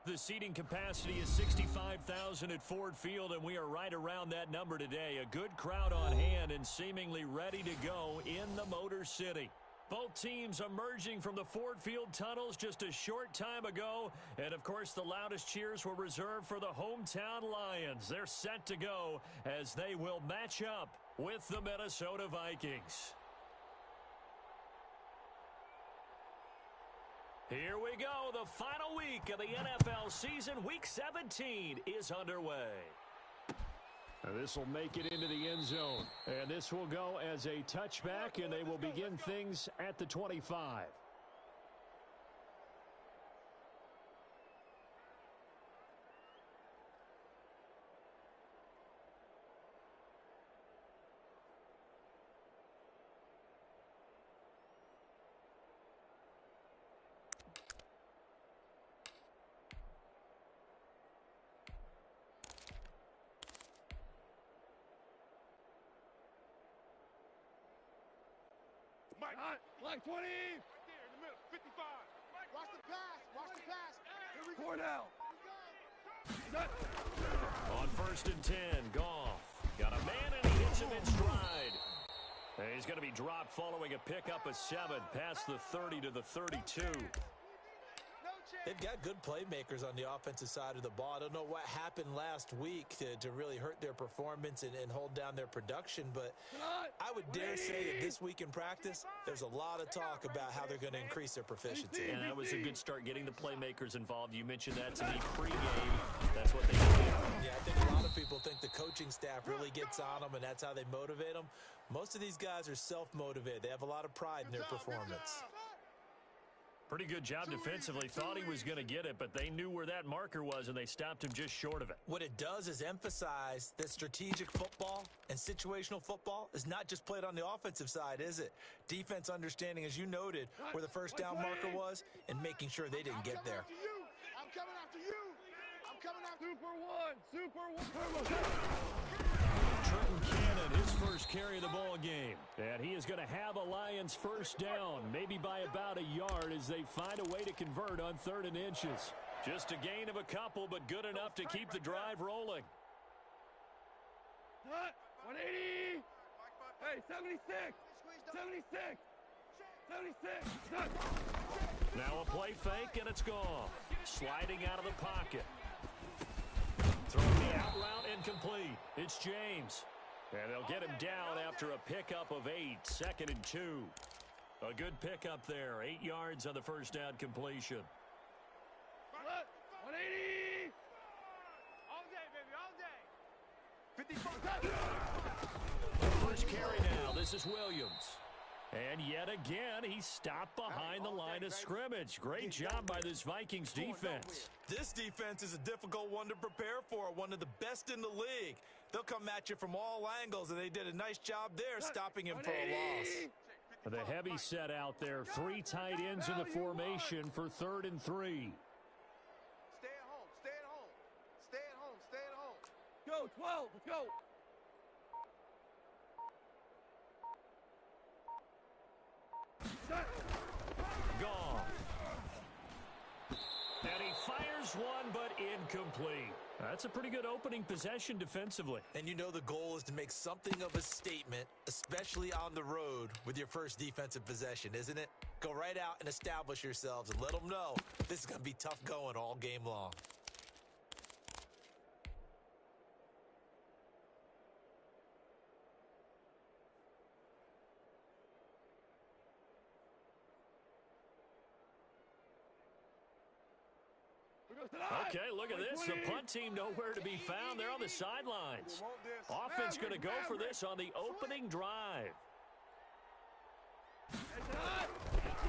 The seating capacity is 65,000 at Ford Field, and we are right around that number today. A good crowd on hand and seemingly ready to go in the Motor City. Both teams emerging from the Ford Field tunnels just a short time ago. And, of course, the loudest cheers were reserved for the hometown Lions. They're set to go as they will match up with the Minnesota Vikings. Here we go. The final week of the NFL season. Week 17 is underway. This will make it into the end zone. And this will go as a touchback, and they will begin things at the 25. Like 20. Right there in the middle. 55. Watch the pass. Watch the pass. Here we go. Now. On 1st and 10, Goff. Got a man and he hits him in stride. And he's going to be dropped following a pickup of 7 past the 30 to the 32. They've got good playmakers on the offensive side of the ball. I don't know what happened last week to really hurt their performance and hold down their production, but I would dare say that this week in practice, there's a lot of talk about how they're going to increase their proficiency. And that was a good start getting the playmakers involved. You mentioned that to me pregame. That's what they do. Yeah, I think a lot of people think the coaching staff really gets on them, and that's how they motivate them. Most of these guys are self-motivated. They have a lot of pride in their performance. Pretty good job defensively. Thought he was going to get it, but they knew where that marker was, and they stopped him just short of it. What it does is emphasize that strategic football and situational football is not just played on the offensive side, is it? Defense understanding, as you noted, where the first down marker was and making sure they didn't get there. I'm coming after you. I'm coming after Super one. Trenton Cannon, his first carry of the ball game. And he is going to have a Lions first down, maybe by about a yard as they find a way to convert on 3rd and inches. Just a gain of a couple, but good enough to keep the drive rolling. 180. Hey, 76. 76. 76. Now a play fake, and it's gone. Sliding out of the pocket. Throwing the out route incomplete. It's James. And they'll get him down after a pickup of 8. 2nd and 2. A good pickup there. 8 yards on the first down completion. 180. All day, baby, all day. 55. First carry now. This is Williams. And yet again, he stopped behind the line of scrimmage. Great job by this Vikings defense. This defense is a difficult one to prepare for, one of the best in the league. They'll come at you from all angles, and they did a nice job there stopping him for a loss. The heavy set out there. 3 tight ends in the formation for 3rd and 3. Stay at home. Stay at home. Stay at home. Stay at home. Go, 12. Let's go. Gone. And he fires one, but incomplete. That's a pretty good opening possession defensively. And you know the goal is to make something of a statement, especially on the road with your first defensive possession, isn't it? Go right out and establish yourselves and let them know this is going to be tough going all game long. Okay, look at this. The punt team nowhere to be found. They're on the sidelines. Offense going to go for this on the opening drive.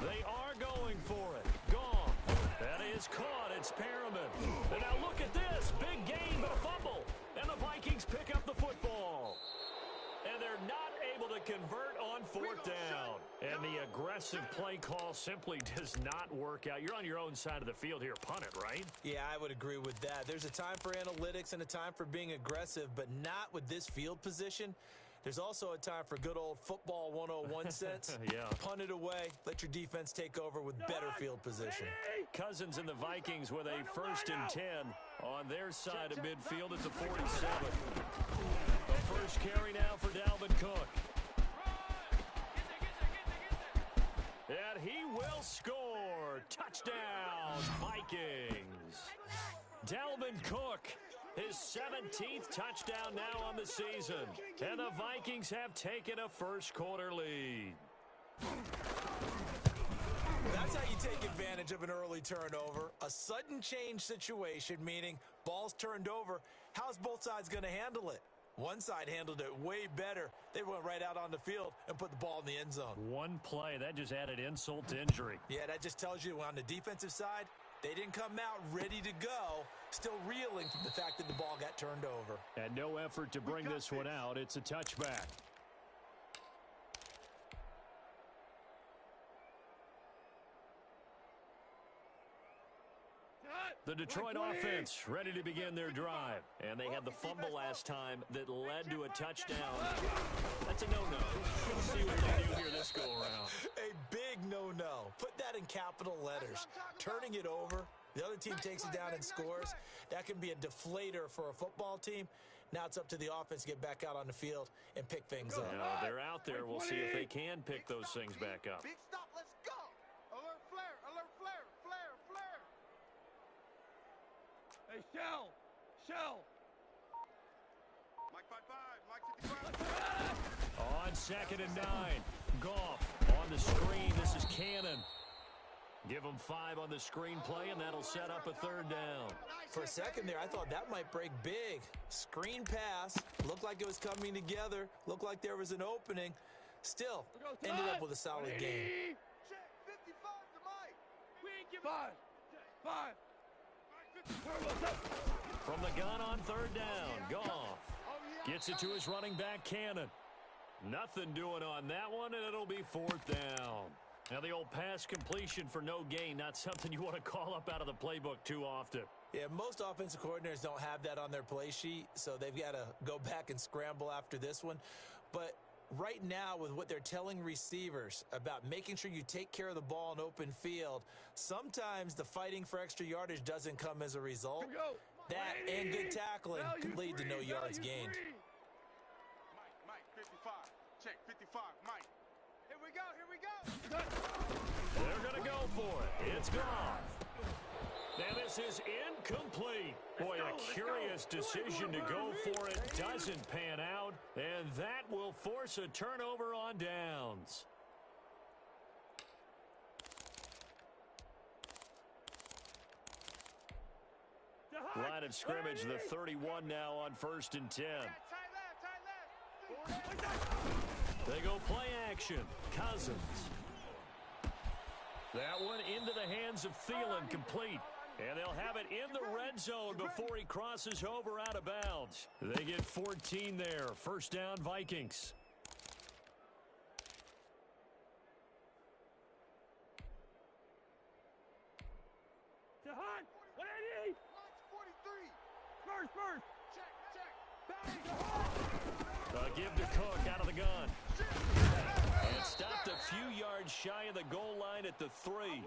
They are going for it. Gone. That is caught. It's Perriman. And now look at this. Big gain, but a fumble. And the Vikings pick up the football. And they're not able to convert on 4th down. And the aggressive play call simply does not work out. You're on your own side of the field here. Punt it, right? Yeah, I would agree with that. There's a time for analytics and a time for being aggressive, but not with this field position. There's also a time for good old football 101 sense. Yeah. Punt it away. Let your defense take over with better field position. Cousins and the Vikings with a 1st and 10 on their side of midfield at the 47. The first carry now for Dalvin Cook. And he will score. Touchdown, Vikings. Dalvin Cook, his 17th touchdown now on the season. And the Vikings have taken a first-quarter lead. That's how you take advantage of an early turnover. A sudden change situation, meaning ball's turned over. How's both sides going to handle it? One side handled it way better. They went right out on the field and put the ball in the end zone. One play, that just added insult to injury. Yeah, that just tells you on the defensive side, they didn't come out ready to go, still reeling from the fact that the ball got turned over. And no effort to bring this one out. It's a touchback. The Detroit offense ready to begin their drive. And they had the fumble last time that led to a touchdown. That's a no-no. We'll see what they do here this go-around. A big no-no. Put that in capital letters. Turning it over, the other team takes it down and scores. That can be a deflator for a football team. Now it's up to the offense to get back out on the field and pick things up. Yeah, they're out there. We'll see if they can pick those things back up. Big stop, let's go. Alert flare, alert flare, flare, flare. Hey, Shell. Mike 5-5, Mike 55. On 2nd and 9. Goff on the screen. This is Cannon. Give him 5 on the screenplay, and that'll set up a 3rd down. For a second there, I thought that might break big. Screen pass. Looked like it was coming together. Looked like there was an opening. Still, ended up with a solid game. Check, 55 to Mike. We ain't giving 5. From the gun on 3rd down, Goff gets it to his running back, Cannon. Nothing doing on that one, and it'll be 4th down. Now the old pass completion for no gain, not something you want to call up out of the playbook too often. Yeah, most offensive coordinators don't have that on their play sheet, so they've got to go back and scramble after this one. But right now, with what they're telling receivers about making sure you take care of the ball in open field, sometimes the fighting for extra yardage doesn't come as a result. That and good tackling can lead to no yards gained. Mike, 55. Check, 55, Mike. Here we go. They're going to go for it. It's gone. Now this is incomplete. Boy, a curious decision to go for it doesn't pan out, and that will force a turnover on downs. Line of scrimmage, the 31 now on 1st and 10. They go play action. Cousins. That one into the hands of Thielen, complete. And they'll have it in the red zone before he crosses over out of bounds. They get 14 there. 1st down, Vikings. Jahan, 180. 43. First. Check. Bang. Give to Cook out of the gun. And stopped a few yards shy of the goal line at the 3.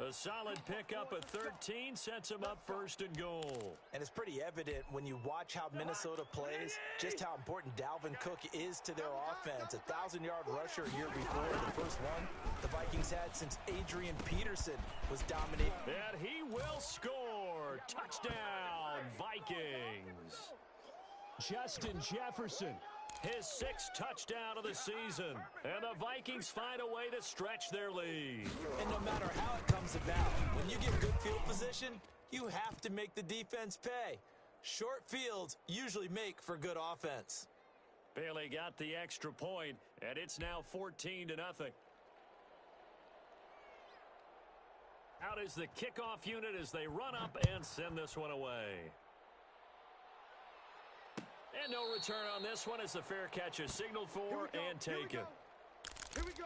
A solid pickup of 13 sets him up 1st and goal. And it's pretty evident when you watch how Minnesota plays, just how important Dalvin Cook is to their offense. A 1,000-yard rusher a year before, the first one the Vikings had since Adrian Peterson was dominating. And he will score. Touchdown, Vikings. Justin Jefferson, his 6th touchdown of the season. And the Vikings find a way to stretch their lead. And no matter how it comes about, when you get good field position, you have to make the defense pay. Short fields usually make for good offense. Bailey got the extra point, and it's now 14-0. Out is the kickoff unit as they run up and send this one away. And no return on this one as the fair catch is signaled for and taken. Here we go.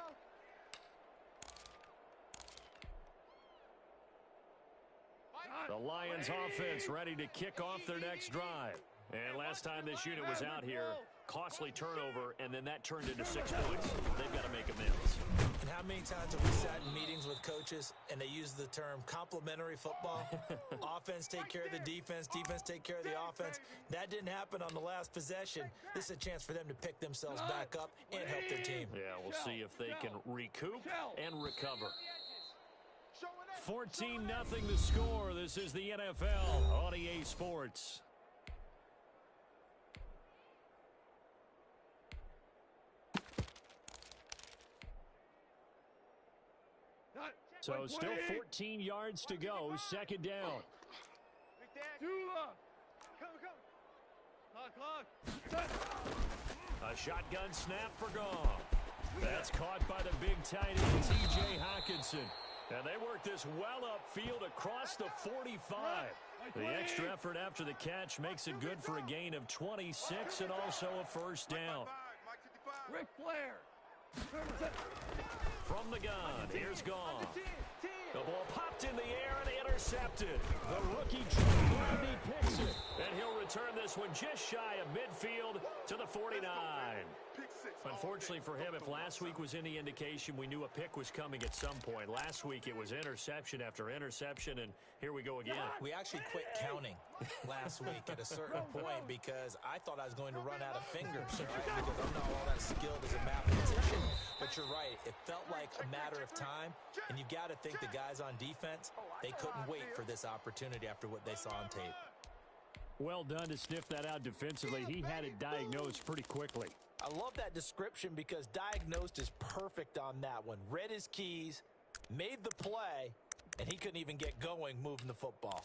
The Lions offense ready to kick off their next drive. And last time this unit was out here, costly turnover, and then that turned into 6 points. They've got to make amends. And how many times have we sat in meetings with coaches and they use the term complementary football? Offense take care of the defense, defense take care of the offense. That didn't happen on the last possession. This is a chance for them to pick themselves back up and help their team. Yeah, we'll see if they can recoup and recover. 14-0 the score. This is the NFL on EA Sports. So still 14 yards to go. Second down. A shotgun snap for Goff. That's caught by the big tight end, T.J. Hockenson. And they work this well upfield across the 45. The extra effort after the catch makes it good for a gain of 26 and also a first down. Ric Flair. From the gun, here's Goff. The ball popped in the air and intercepted. The rookie Trey Rodney picks it. And he'll return this one just shy of midfield to the 49. Unfortunately for him, if last week was any indication, we knew a pick was coming at some point. Last week it was interception after interception, and here we go again. We actually quit counting last week at a certain point because I thought I was going to run out of fingers, right? Because I'm not all that skilled as a mathematician. But you're right. It felt like a matter of time, and you've got to think the guys on defense, they couldn't wait for this opportunity after what they saw on tape. Well done to sniff that out defensively. He had it diagnosed pretty quickly. I love that description because diagnosed is perfect on that one. Read his keys, made the play, and he couldn't even get going moving the football.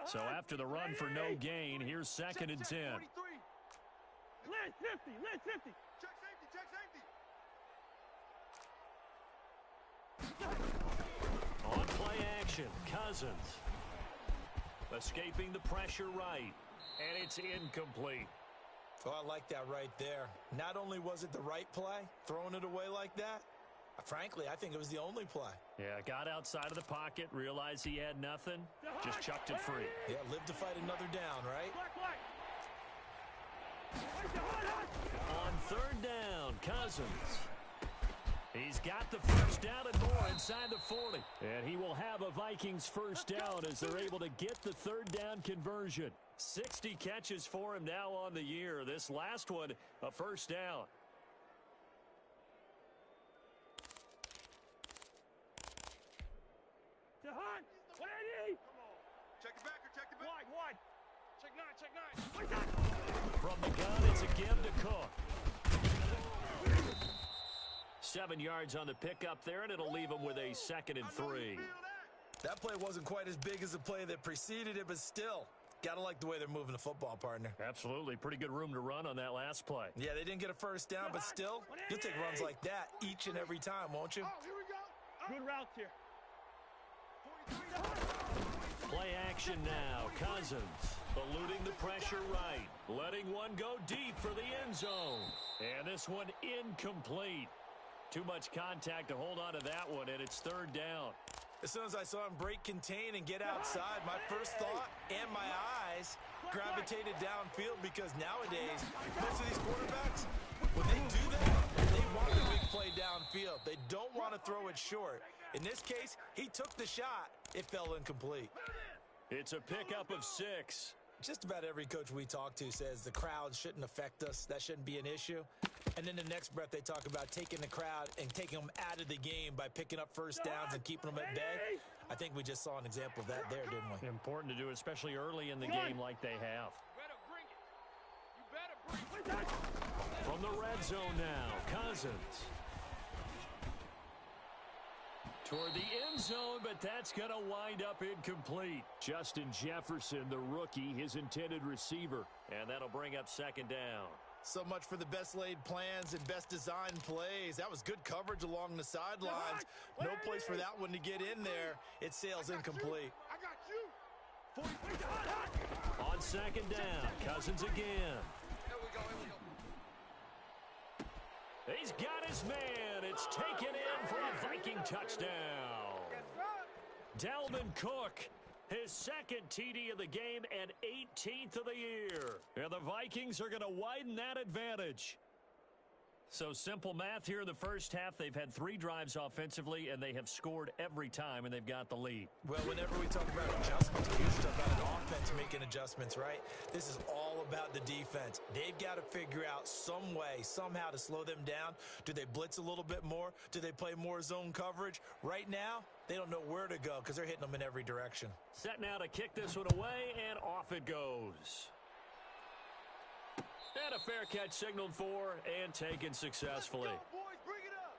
So after the run for no gain, here's second and 10. Led 50, led 50. Check safety, On play action, Cousins. Escaping the pressure right, and it's incomplete. Oh, I like that right there. Not only was it the right play, throwing it away like that, frankly, I think it was the only play. Yeah, got outside of the pocket, realized he had nothing, just chucked it free. Yeah, live to fight another down, right? On third down, Cousins. He's got the first down and more inside the 40. And he will have a Vikings first down as they're able to get the third down conversion. 60 catches for him now on the year. This last one, a first down. Jahan, 180. Come on. Check it back or check it back. Wide. Check 9. From the gun, it's a give to Cook. 7 yards on the pickup there, and it'll leave him with a 2nd and 3. That play wasn't quite as big as the play that preceded it, but still, gotta like the way they're moving the football, partner. Absolutely. Pretty good room to run on that last play. Yeah, they didn't get a first down, but still, you'll take runs like that each and every time, won't you? Oh, here we go. Good route here. Play action now. Cousins eluding the pressure right. Letting one go deep for the end zone. And this one incomplete. Too much contact to hold on to that one, and it's third down. As soon as I saw him break contain and get outside, my first thought and my eyes gravitated downfield because nowadays, most of these quarterbacks, when they do that, they want the big play downfield. They don't want to throw it short. In this case, he took the shot. It fell incomplete. It's a pickup of 6. Just about every coach we talk to says the crowd shouldn't affect us. That shouldn't be an issue. And then the next breath they talk about taking the crowd and taking them out of the game by picking up first downs and keeping them at bay. I think we just saw an example of that there, didn't we? Important to do, especially early in the game like they have. From the red zone now, Cousins. Toward the end zone, but that's going to wind up incomplete. Justin Jefferson, the rookie, his intended receiver. And that'll bring up second down. So much for the best laid plans and best designed plays. That was good coverage along the sidelines. No place for that one to get in there. It sails incomplete. I got you. On second down, Cousins again. Here we go. He's got his man. It's taken in for a Viking touchdown. Dalvin Cook His second TD of the game and 18th of the year. And the Vikings are going to widen that advantage. So simple math here in the first half. They've had 3 drives offensively, and they have scored every time, and they've got the lead. Well, whenever we talk about adjustments, we usually talk about an offense making adjustments, right? This is all about the defense. They've got to figure out some way, somehow to slow them down. Do they blitz a little bit more? Do they play more zone coverage? Right now, they don't know where to go because they're hitting them in every direction. Set now to kick this one away, and off it goes. And a fair catch signaled for and taken successfully. Let's go, boys. Bring it up.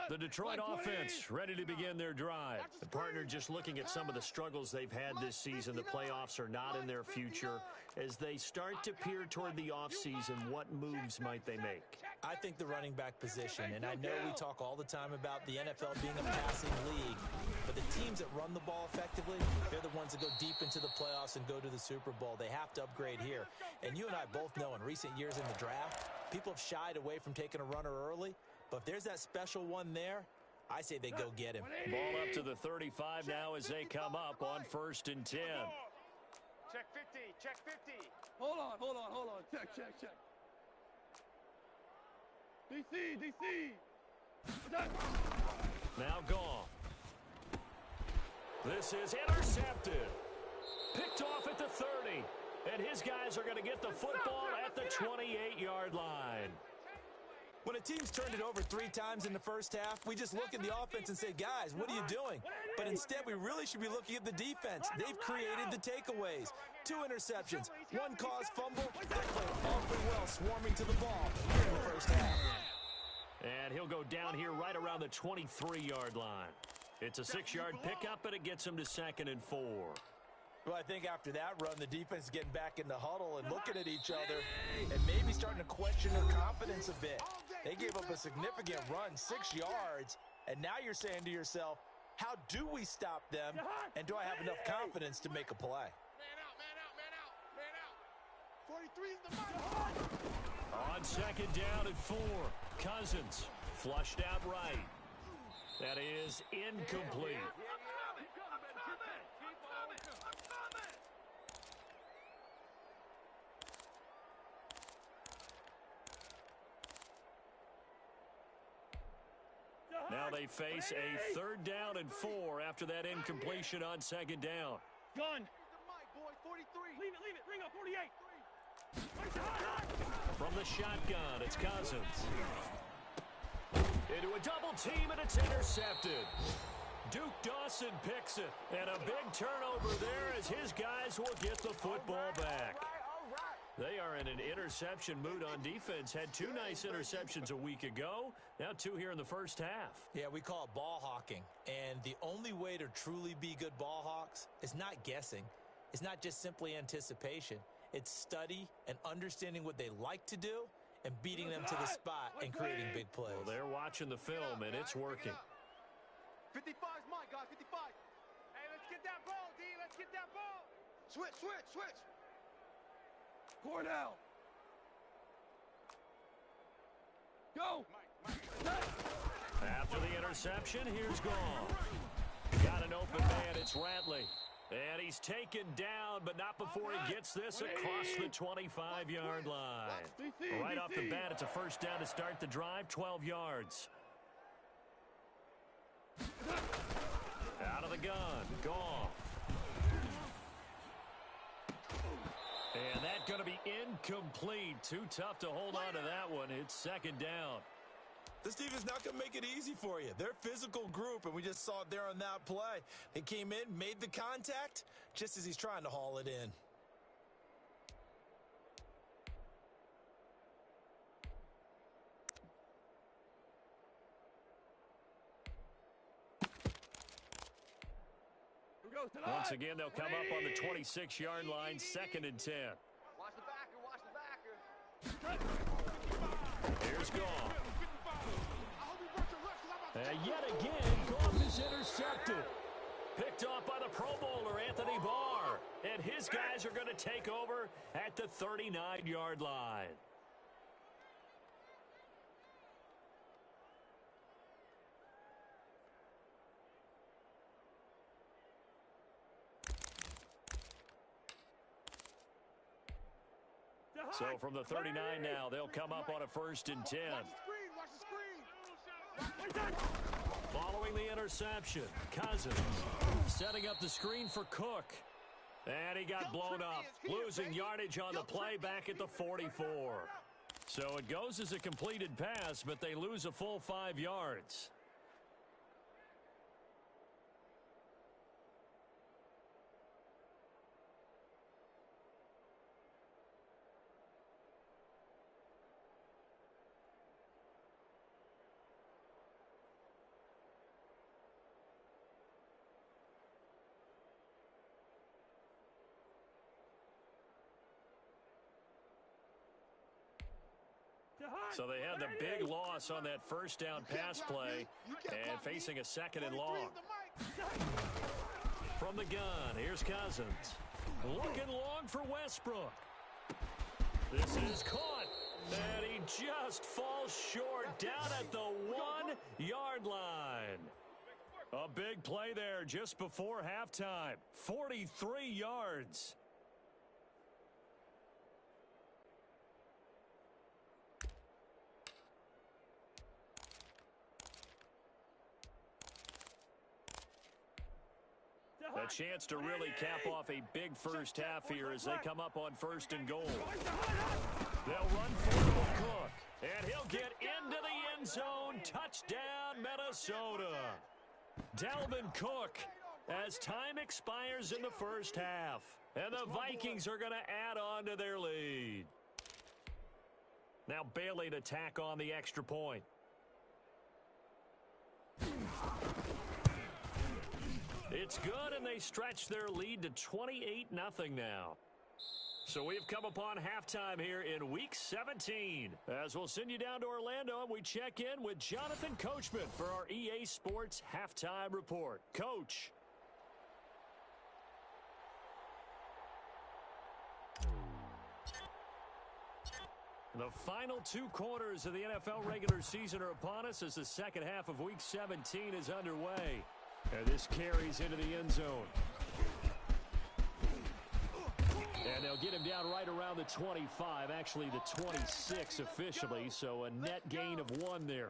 The Detroit offense ready to begin their drive. The partner just looking at some of the struggles they've had this season. The playoffs are not in their future. As they start to peer toward the offseason, what moves might they make? I think the running back position, and I know we talk all the time about the NFL being a passing league, but the teams that run the ball effectively, they're the ones that go deep into the playoffs and go to the Super Bowl. They have to upgrade here. And you and I both know in recent years in the draft, people have shied away from taking a runner early, but if there's that special one there, I say they go get him. Ball up to the 35 now as they come up on 1st and 10. Check 50. Check 50. Hold on. Check. DC. Now gone. This is intercepted. Picked off at the 30. And his guys are going to get the football at the 28-yard line. When a team's turned it over 3 times in the first half, we just look at the offense and say, guys, what are you doing? But instead, we really should be looking at the defense. They've created the takeaways. 2 interceptions, 1 caused fumble. They played awfully well, swarming to the ball here in the first half. And he'll go down here right around the 23-yard line. It's a 6-yard pickup, and it gets him to 2nd and 4. Well, I think after that run, the defense is getting back in the huddle and looking at each other and maybe starting to question their confidence a bit. They gave up a significant run, 6 yards, and now you're saying to yourself, how do we stop them, and do I have enough confidence to make a play? Man out. 43 is the mark. On 2nd down and 4, Cousins flushed out right. That is incomplete. Now they face a 3rd down and 4 after that incompletion on 2nd down. Gun. Leave it. Ring up 48. From the shotgun, it's Cousins. Into a double team, and it's intercepted. Duke Dawson picks it, and a big turnover there as his guys will get the football back. They are in an interception mood on defense. Had 2 nice interceptions a week ago. Now 2 here in the first half. Yeah, we call it ball hawking. And the only way to truly be good ball hawks is not guessing. It's not just simply anticipation. It's study and understanding what they like to do and beating them to the spot and creating big plays. Well, they're watching the film, and it's working. 55's mine, guys. 55. Hey, let's get that ball, D. Let's get that ball. Switch. Cornell. Go. After the interception, here's Gall. Got an open man, it's Ratley. And he's taken down, but not before he gets this across the 25-yard line. Right off the bat, it's a 1st down to start the drive, 12 yards. Out of the gun, Goff. And that's going to be incomplete. Too tough to hold on to that one. It's 2nd down. This team is not going to make it easy for you. They're a physical group, and we just saw it there on that play. They came in, made the contact, just as he's trying to haul it in. Once again, they'll come up on the 26-yard line, 2nd and 10. Watch the backer. Here's Goff. Yet again, Goff is intercepted. Picked off by the Pro Bowler, Anthony Barr. And his guys are going to take over at the 39-yard line. So from the 39 now, they'll come up on a 1st and 10. Following the interception, Cousins setting up the screen for Cook. And he got blown up, losing yardage on the play back at the 44. So it goes as a completed pass, but they lose a full 5 yards. So they had the big loss on that 1st down pass play and facing a 2nd and long. From the gun, here's Cousins. Looking long for Westbrook. This is caught. And he just falls short down at the 1-yard line. A big play there just before halftime. 43 yards. A chance to really cap off a big first half here as they come up on 1st and goal. They'll run forward Cook, and he'll get into the end zone. Touchdown, Minnesota. Dalvin Cook as time expires in the first half. And the Vikings are going to add on to their lead. Now Bailey to tack on the extra point. It's good, and they stretch their lead to 28-0 now. So we've come upon halftime here in Week 17. As we'll send you down to Orlando, and we check in with Jonathan Coachman for our EA Sports Halftime Report. Coach. The final 2 quarters of the NFL regular season are upon us as the second half of Week 17 is underway. And this carries into the end zone. And they'll get him down right around the 25, actually the 26 officially, so a net gain of 1 there.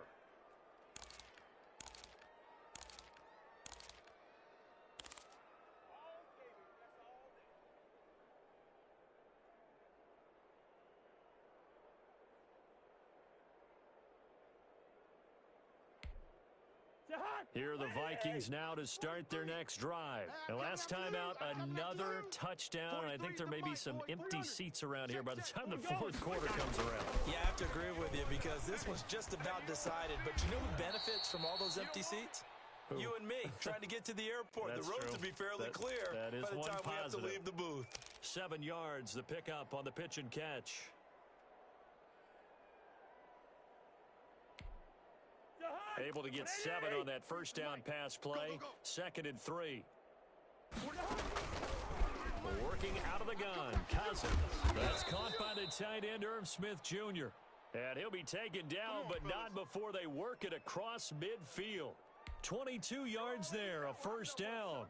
Here are the Vikings now to start their next drive. The last time out, another touchdown. I think there may be some empty seats around here by the time the 4th quarter comes around. Yeah, I have to agree with you because this one's just about decided. But you know who benefits from all those empty seats? Who? You and me, trying to get to the airport. The roads will be fairly clear that is by the time we have to leave the booth. 7 yards, the pickup on the pitch and catch. Able to get 7 on that 1st down pass play. 2nd and 3. Working out of the gun. Cousins. That's caught by the tight end, Irv Smith Jr. And he'll be taken down, but not before they work it across midfield. 22 yards there, a 1st down.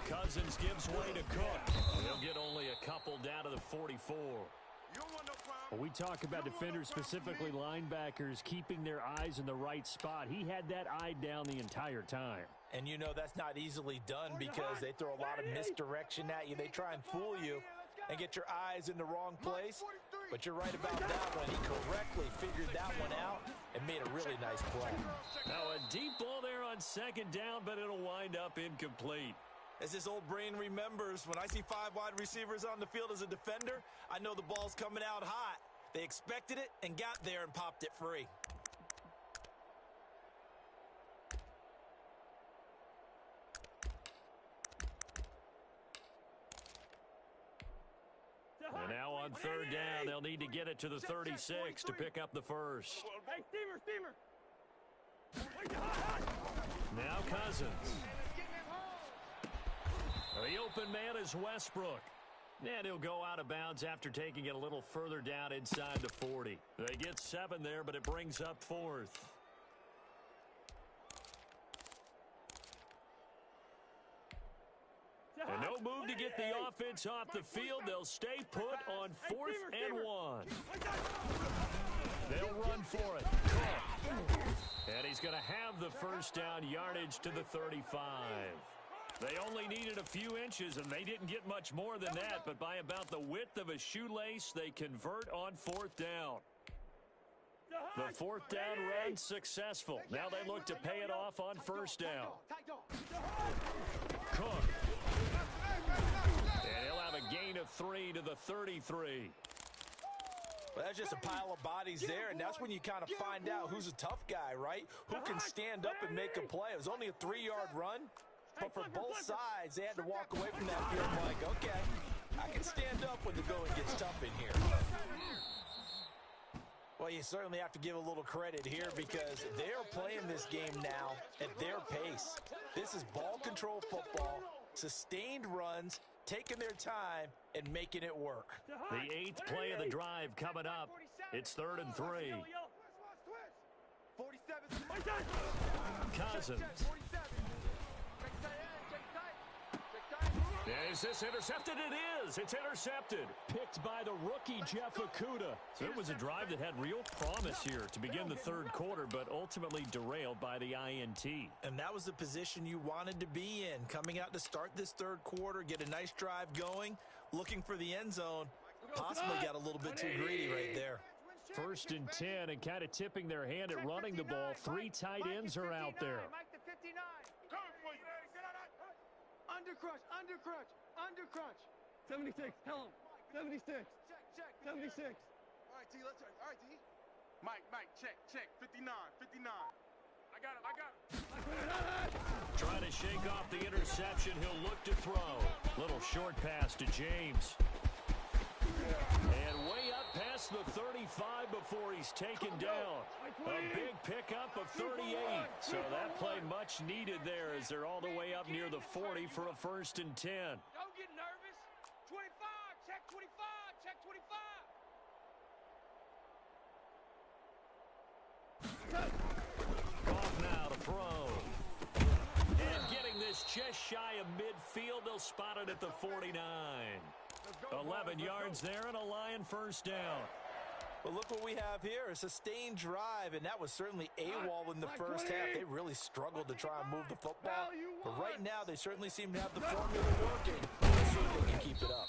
Cousins gives way to Cook. He'll get only a couple down to the 44. When we talk about defenders, specifically linebackers, keeping their eyes in the right spot, he had that eye down the entire time. And you know that's not easily done because they throw a lot of misdirection at you. They try and fool you and get your eyes in the wrong place. But you're right about that one. He correctly figured that one out and made a really nice play. Now a deep ball there on 2nd down, but it'll wind up incomplete. As this old brain remembers, when I see 5 wide receivers on the field as a defender, I know the ball's coming out hot. They expected it and got there and popped it free. On third down, they'll need to get it to the 36 to pick up the first. Hey, steamer. Now Cousins. The open man is Westbrook. And he'll go out of bounds after taking it a little further down inside the 40. They get 7 there, but it brings up 4th. And no move to get the offense off the field. They'll stay put on 4th and 1. They'll run for it. And he's going to have the first down yardage to the 35. They only needed a few inches, and they didn't get much more than that, but by about the width of a shoelace, they convert on 4th down. The 4th down run successful. Now they look to pay it off on 1st down. Cook. And he'll have a gain of 3 to the 33. Well, that's just a pile of bodies there, and that's when you kind of find out who's a tough guy, right? Who can stand up and make a play. It was only a 3-yard run, but for both sides, they had to walk away from that field like, okay, I can stand up when the going gets tough in here. Well, you certainly have to give a little credit here because they're playing this game now at their pace. This is ball control football, sustained runs, taking their time and making it work. The 8th play of the drive coming up. It's 3rd and 3. 47. Cousins. Is this intercepted? It is. It's intercepted. Picked by the rookie, Jeff Okudah. So it was a drive that had real promise here to begin the 3rd quarter, but ultimately derailed by the INT. And that was the position you wanted to be in. Coming out to start this 3rd quarter, get a nice drive going, looking for the end zone. Possibly got a little bit too greedy right there. 1st and 10, and kind of tipping their hand at running the ball. 3 tight ends are out there. Under crunch. 76, tell him. 76. Check. 76. All right, T, let's all right, T. Mike, check. 59. I got him. Trying to shake off the interception. He'll look to throw. Little short pass to James. And way up past the 35 before he's taken down. A big pickup of 38. So that play much needed there as they're all the way up near the 40 for a 1st and 10. Don't get nervous. 25, check 25. Off now to throw. And getting this just shy of midfield, they'll spot it at the 49. 11 yards there and a Lion 1st down. Well, look what we have here, a sustained drive, and that was certainly AWOL in the 1st half. They really struggled to try and move the football, but right now they certainly seem to have the formula working. Let's see if they can keep it up.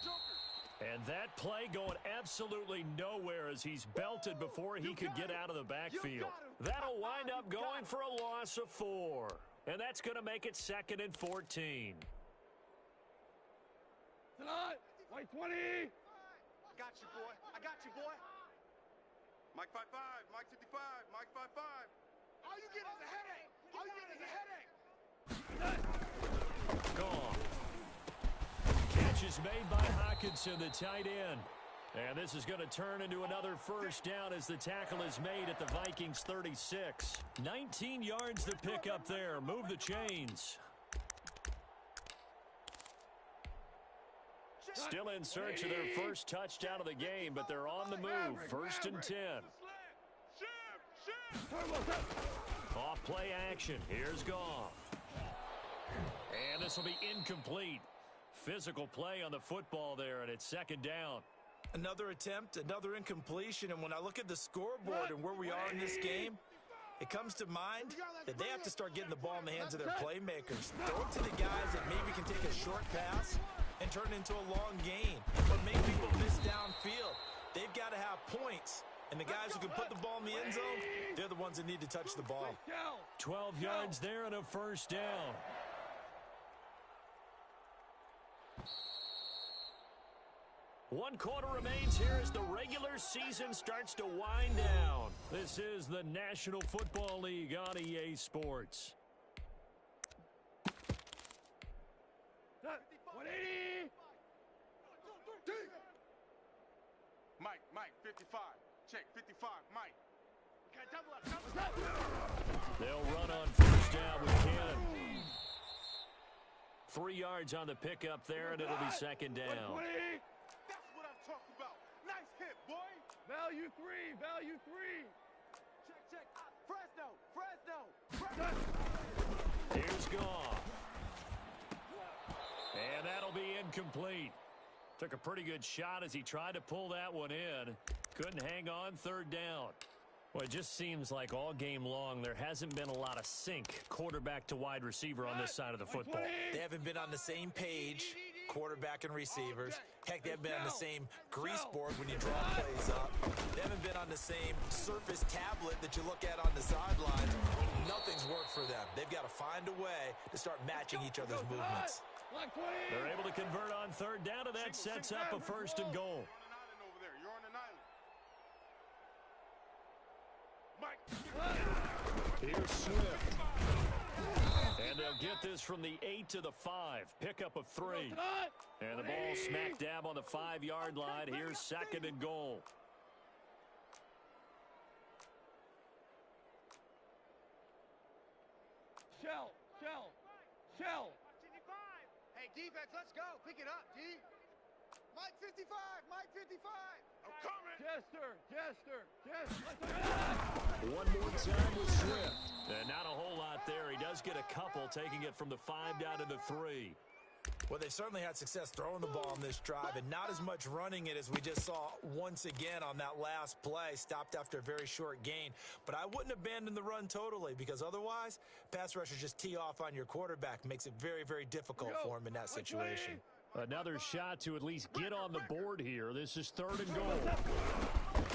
And that play going absolutely nowhere as he's belted before he could get out of the backfield. That'll wind up going for a loss of 4, and that's going to make it 2nd and 14. White 20. I got you, boy. Mike 55, Mike 55, Mike 55. All you get is a headache. Gone. Catch is made by Hawkinson, the tight end. And this is going to turn into another 1st down as the tackle is made at the Vikings 36. 19 yards to pick up there. Move the chains. Still in search of their first touchdown of the game, but they're on the move. 1st and 10. Off play action. Here's Goff. And this will be incomplete. Physical play on the football there, and it's 2nd down. Another attempt, another incompletion, and when I look at the scoreboard and where we are in this game, it comes to mind that they have to start getting the ball in the hands of their playmakers. Throw it to the guys that maybe can take a short pass and turn it into a long gain, but make people miss downfield. They've got to have points, and the guys who can put the ball in the end zone, they're the ones that need to touch the ball. 12 yards there and a 1st down. One quarter remains here as the regular season starts to wind down. This is the National Football League on EA Sports. 180. 55. Check, 55, Mike. Okay, double up. They'll run on first down with Cannon. 3 yards on the pickup there, and it'll be second down. That's what I'm talking about. Nice hit, boy. Value three. Value three. Check. Fresno. Here's Goff. And that'll be incomplete. Took a pretty good shot as he tried to pull that one in. Couldn't hang on, third down. Well, it just seems like all game long there hasn't been a lot of sync quarterback to wide receiver on this side of the football. They haven't been on the same page, quarterback and receivers. Heck, they haven't been on the same grease board when you draw plays up. They haven't been on the same surface tablet that you look at on the sideline. Nothing's worked for them. They've got to find a way to start matching each other's movements. They're able to convert on third down, and that sets up a first and goal. You're on an island. Mike. Here's Swift. And they'll get this from the 8 to the 5. Pickup of 3. And the ball smack dab on the 5-yard line. Here's second and goal. Shell. Hey, defense, let's go. Pick it up, D. Mike 55. I'm coming. Jester. One more time with Swift. And not a whole lot there. He does get a couple, taking it from the 5 down to the 3. Well, they certainly had success throwing the ball on this drive, and not as much running it as we just saw once again on that last play. Stopped after a very short gain. But I wouldn't abandon the run totally, because otherwise, pass rushers just tee off on your quarterback. Makes it very, very difficult for him in that situation. Another shot to at least get on the board here. This is third and goal.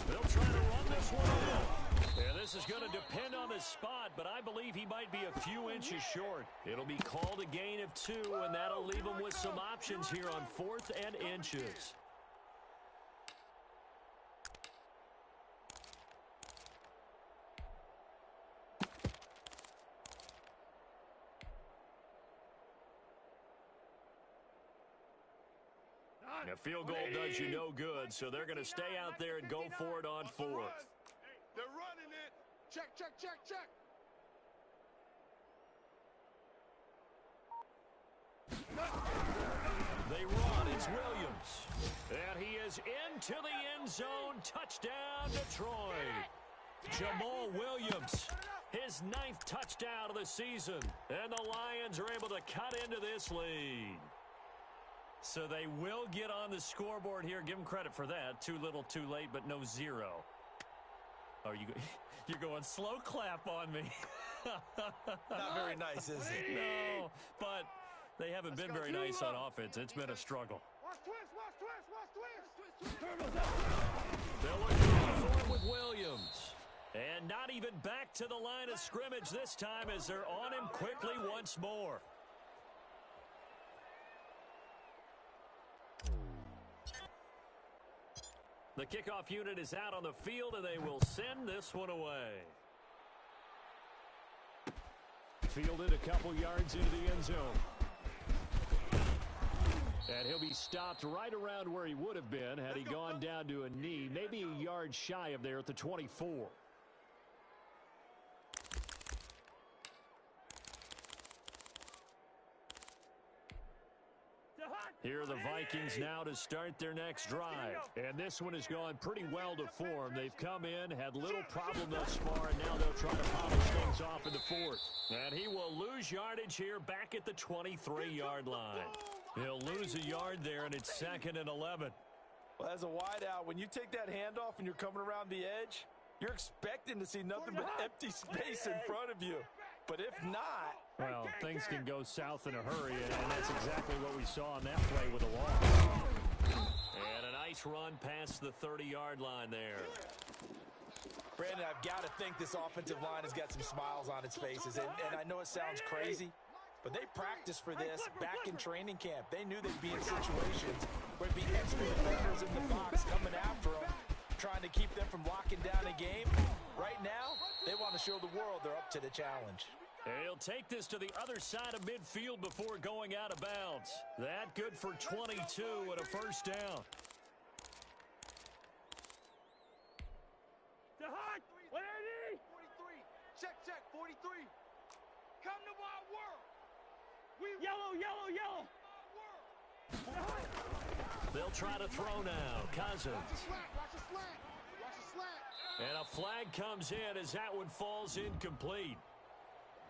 They'll try to run this one out. And this is going to depend on the spot, but I believe he might be a few inches short. It'll be called a gain of 2, and that'll leave him with some options here on 4th and inches. A field goal does you no good, so they're going to stay out there and go for it on 4th. They're running it. Check. They run. It's Williams. And he is into the end zone. Touchdown, Detroit. Jamal Williams, his 9th touchdown of the season. And the Lions are able to cut into this lead. So they will get on the scoreboard here. Give them credit for that. Too little, too late, but no 0. Oh, you're going slow clap on me. Not very nice, is it? No, but they haven't been very nice on offense. It's been a struggle. Watch twist. They'll look for it with Williams. And not even back to the line of scrimmage this time as they're on him quickly once more. The kickoff unit is out on the field, and they will send this one away. Fielded a couple yards into the end zone. And he'll be stopped right around where he would have been had he gone down to a knee, maybe a yard shy of there at the 24. Here are the Vikings now to start their next drive. And this one has gone pretty well to form. They've come in, had little problem thus far, and now they'll try to polish things off in the 4th. And he will lose yardage here back at the 23-yard line. He'll lose a yard there, and it's 2nd and 11. Well, as a wideout, when you take that handoff and you're coming around the edge, you're expecting to see nothing but empty space in front of you. But if not, well, things can go south in a hurry, and that's exactly what we saw on that play with a loss. And a nice run past the 30-yard line there. Brandon, I've got to think this offensive line has got some smiles on its faces. And I know it sounds crazy, but they practiced for this back in training camp. They knew they'd be in situations where it'd be extra defenders in the box coming after them, trying to keep them from locking down a game. Right now, they want to show the world they're up to the challenge. And he'll take this to the other side of midfield before going out of bounds. That good for 22 and a first down. Come to my world. Yellow, yellow, yellow. They'll try to throw now. Cousins. Watch the slant. Watch the slant. Watch the slant. And a flag comes in as that one falls incomplete.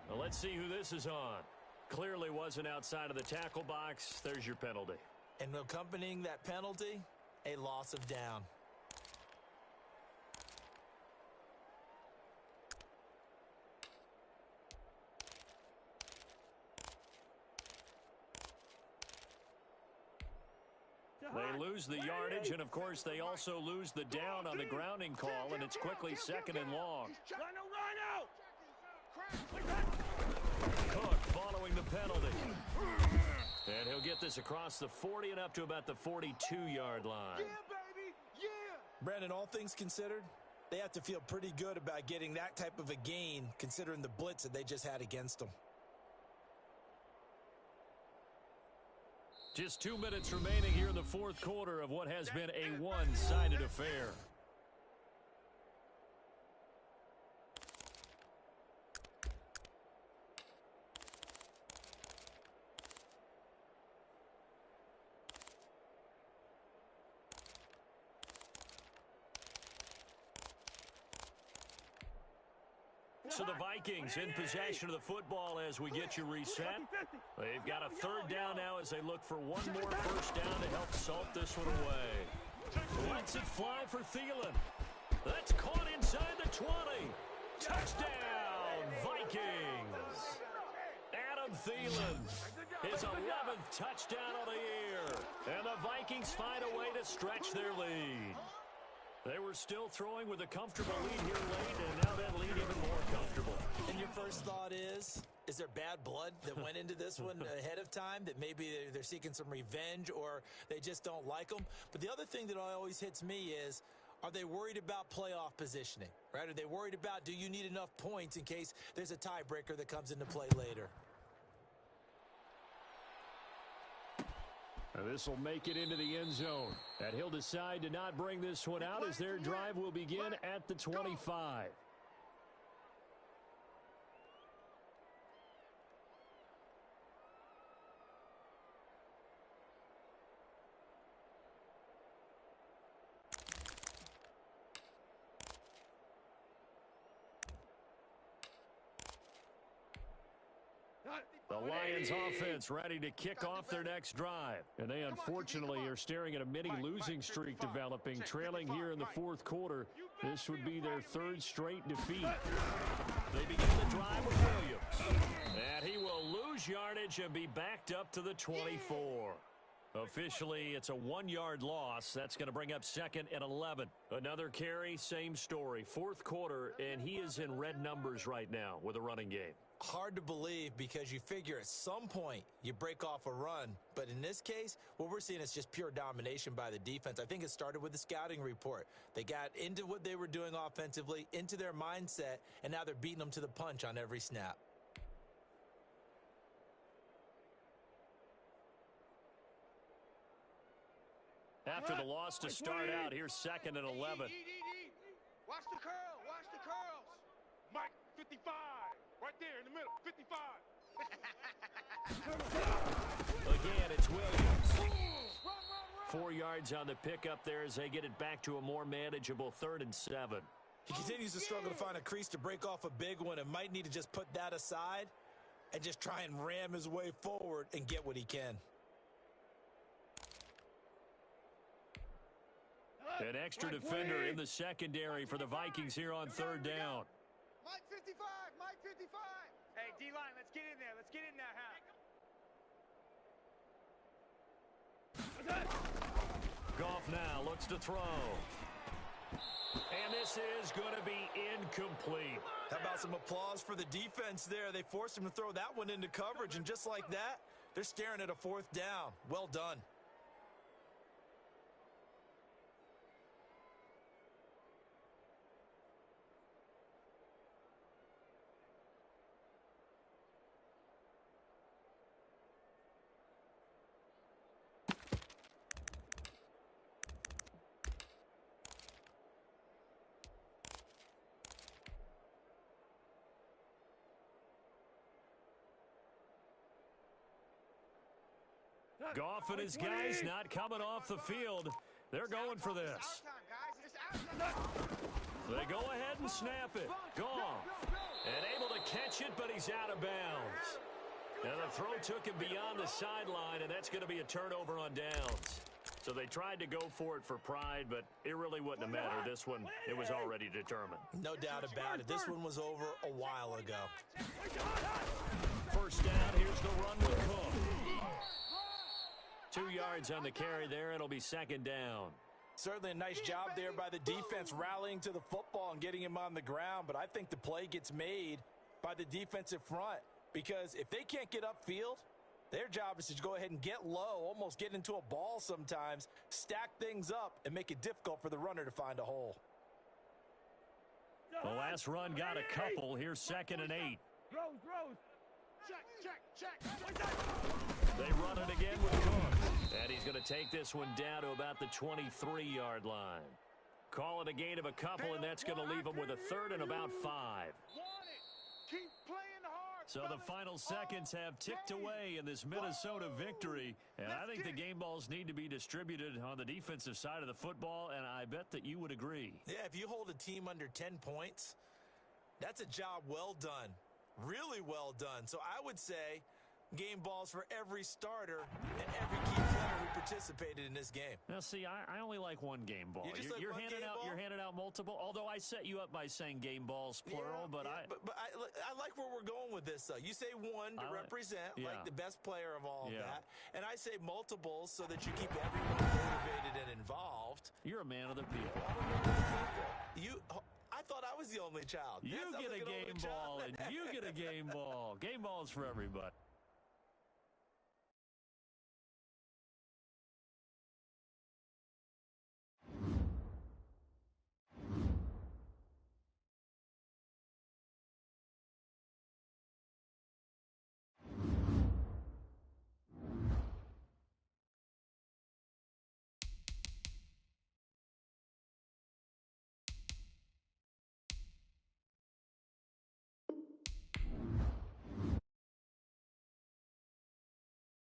Well, let's see who this is on. Clearly wasn't outside of the tackle box. There's your penalty. And accompanying that penalty, a loss of down. They lose the yardage, and, of course, they also lose the down on the grounding call, and it's quickly second and long. Cook following the penalty. And he'll get this across the 40 and up to about the 42-yard line. Yeah, baby. Yeah. Brandon, all things considered, they have to feel pretty good about getting that type of a gain, considering the blitz that they just had against them. Just 2 minutes remaining here in the fourth quarter of what has been a one-sided affair. So the Vikings in possession of the football as we get you reset. They've got a third down now as they look for one more first down to help salt this one away. Lets it fly for Thielen. That's caught inside the 20. Touchdown, Vikings. Adam Thielen, his 11th touchdown of the year. And the Vikings find a way to stretch their lead. They were still throwing with a comfortable lead here late, and now that lead even more comfortable. And your first thought is there bad blood that went into this one ahead of time, that maybe they're seeking some revenge or they just don't like them? But the other thing that always hits me is, are they worried about playoff positioning, right? Are they worried about, do you need enough points in case there's a tiebreaker that comes into play later? This will make it into the end zone. And he'll decide to not bring this one out as their drive will begin at the 25. The Lions offense ready to kick off their next drive. And they unfortunately are staring at a mini losing streak developing, trailing here in the fourth quarter. This would be their third straight defeat. They begin the drive with Williams. And he will lose yardage and be backed up to the 24. Officially, it's a 1-yard loss. That's going to bring up second and 11. Another carry, same story. Fourth quarter, and he is in red numbers right now with a running game. Hard to believe, because you figure at some point you break off a run. But in this case, what we're seeing is just pure domination by the defense. I think it started with the scouting report. They got into what they were doing offensively, into their mindset, and now they're beating them to the punch on every snap. After the loss to start out, here's second and 11. Watch the curl. Watch the curls. Mike, 55. Right there in the middle. 55. Again, it's Williams. 4 yards on the pickup there as they get it back to a more manageable 3rd and 7. He continues to struggle to find a crease to break off a big one, and might need to just put that aside and just try and ram his way forward and get what he can. An extra defender in the secondary for the Vikings here on 3rd down. Mike 55. Mike 55. Hey, D-line, let's get in there. Let's get in that half. Goff now looks to throw. And this is going to be incomplete. How about some applause for the defense there? They forced him to throw that one into coverage, and just like that, they're staring at a 4th down. Well done. Goff and his guys not coming off the field. They're going for this. They go ahead and snap it. Goff. And able to catch it, but he's out of bounds. Now the throw took him beyond the sideline, and that's going to be a turnover on downs. So they tried to go for it for pride, but it really wouldn't have mattered. This one, it was already determined. No doubt about it. This one was over a while ago. First down, here's the run with Cook. 2 yards on the carry there. It'll be second down. Certainly a nice job there by the defense rallying to the football and getting him on the ground, but I think the play gets made by the defensive front because if they can't get upfield, their job is to go ahead and get low, almost get into a ball sometimes, stack things up, and make it difficult for the runner to find a hole. The last run got a couple. Here's 2nd and 8. Rose. Check. They run it again with Cook. And he's going to take this one down to about the 23-yard line. Call it a gain of a couple, and that's going to leave him with a 3rd and about 5. Keep playing hard. So the final seconds have ticked away in this Minnesota victory. And I think the game balls need to be distributed on the defensive side of the football, and I bet that you would agree. Yeah, if you hold a team under 10 points, that's a job well done. Really well done. So I would say game balls for every starter and every key player who participated in this game. Now, see, I only like one game ball. You're handing out multiple. Although I set you up by saying game balls plural, but I like where we're going with this. Though you say one to represent like the best player of all of that, and I say multiples so that you keep everyone motivated and involved. You're a man of the people. I thought I was the only child. You get a game ball, and you get a game ball. Game balls for everybody.